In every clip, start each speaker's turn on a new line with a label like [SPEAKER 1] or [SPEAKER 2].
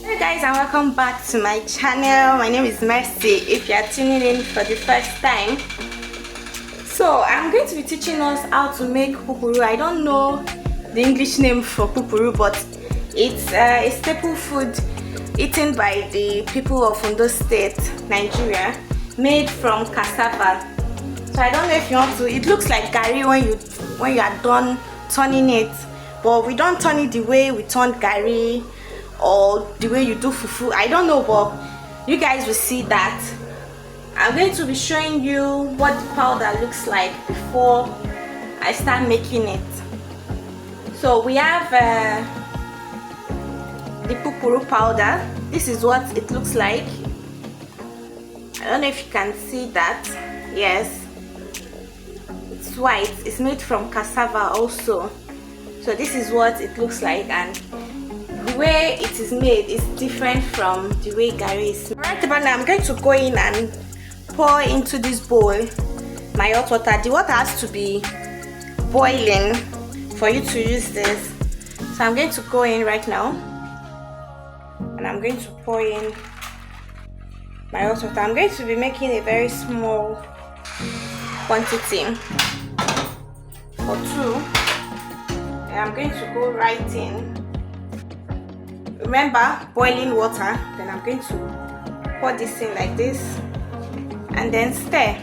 [SPEAKER 1] Hey guys, and welcome back to my channel. My name is Mercy if you are tuning in for the first time. So I'm going to be teaching us how to make pupuru. I don't know the English name for pupuru, but it's a staple food eaten by the people of Ondo State, Nigeria, made from cassava. So I don't know if you want to, it looks like garri when you are done turning it, but we don't turn it the way we turn garri or the way you do fufu. I don't know, but you guys will see that. I'm going to be showing you what the powder looks like before I start making it. So we have the pupuru powder. This is what it looks like. I don't know if you can see that. Yes, it's white. It's made from cassava also. So this is what it looks like, and the way it is made is different from the way garri is. Right about now, I'm going to go in and pour into this bowl my hot water. The water has to be boiling for you to use this. So I'm going to go in right now and I'm going to pour in my hot water. I'm going to be making a very small quantity for two, and I'm going to go right in. Remember, boiling water. Then I'm going to pour this in like this and then stir.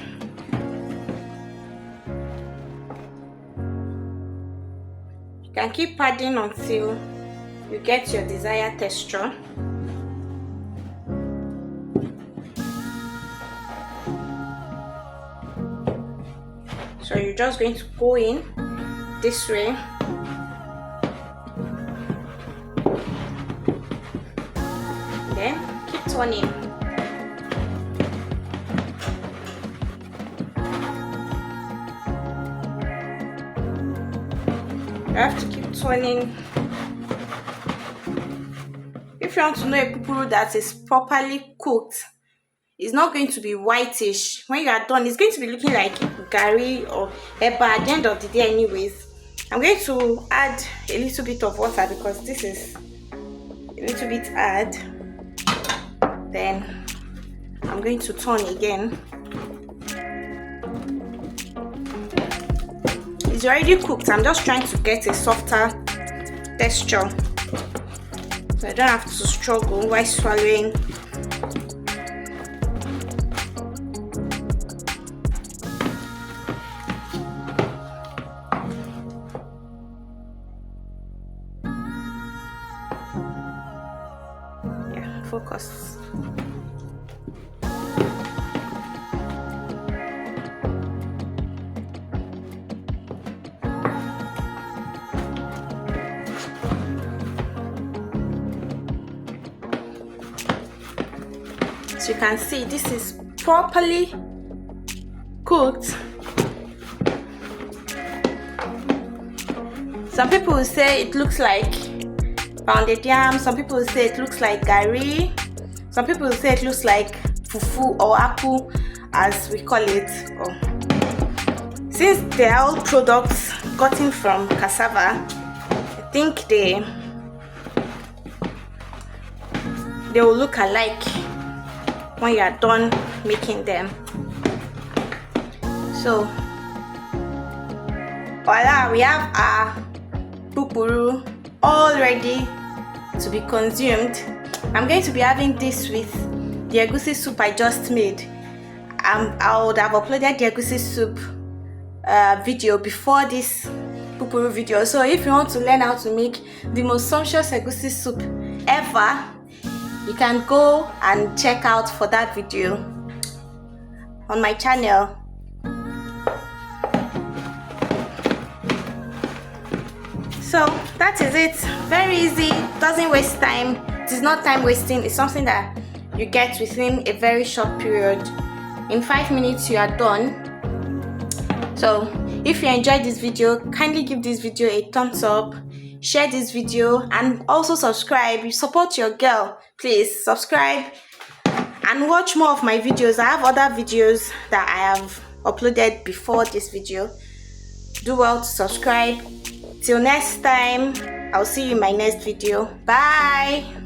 [SPEAKER 1] You can keep adding until you get your desired texture. So you're just going to go in this way. Then keep turning. You have to keep turning. If you want to know a pupuru that is properly cooked, it's not going to be whitish. When you are done, it's going to be looking like garri or eba at the end of the day anyways. I'm going to add a little bit of water because this is a little bit hard. Then I'm going to turn again. It's already cooked. I'm just trying to get a softer texture, so I don't have to struggle while swallowing. Yeah, focus. So you can see this is properly cooked. Some people will say it looks like pounded yam. Some people will say it looks like garri. Some people will say it looks like fufu or aku, as we call it. Since they are all products gotten from cassava, I think they will look alike when you are done making them. So voila, we have our pupuru all ready to be consumed. I'm going to be having this with the egusi soup I just made. I would have uploaded the egusi soup video before this pupuru video. So if you want to learn how to make the most sumptuous egusi soup ever, you can go and check out for that video on my channel. So that is it. Very easy, doesn't waste time. It is not time wasting. It's something that you get within a very short period. In 5 minutes you are done. So if you enjoyed this video, kindly give this video a thumbs up, share this video, and also subscribe. You support your girl, please subscribe and watch more of my videos. I have other videos that I have uploaded before this video. Do well to subscribe. Till next time, I'll see you in my next video. Bye.